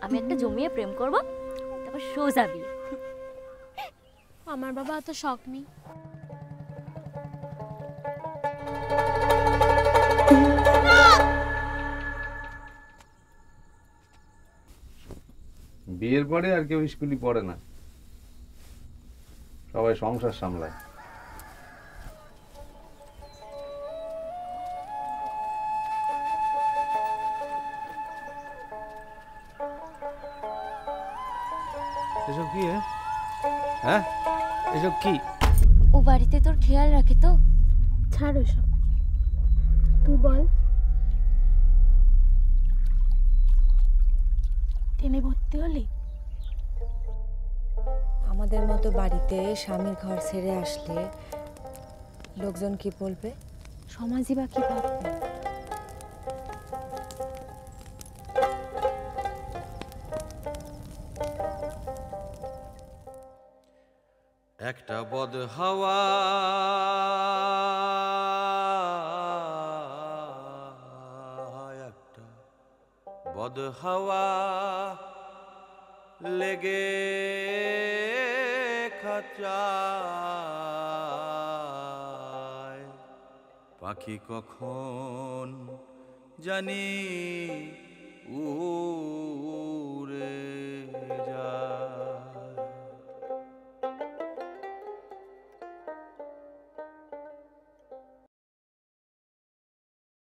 আমি একটা জমিয়ে প্রেম করব, তারপর সোজা বিয়ে। আমার বাবা এত শখ নেই। বিয়ের পরে আর কেউ স্কুলই পড়ে না, সবাই সংসার সামলায়। এসব কি? হ্যাঁ, এসব কি? ও বাড়িতে তোর খেয়াল রাখে তো? ছাড়ো সব, তুই বল টেনে ভর্তি হলি? আমাদের মতো বাড়িতে স্বামীর ঘর ছেড়ে আসলে লোকজন কি বলবে? সমাজই বা কি ভাববে? একটা বদ হাওয়া একটা বদ হাওয়া লেগে খাঁচায়, পাখি কখন জানি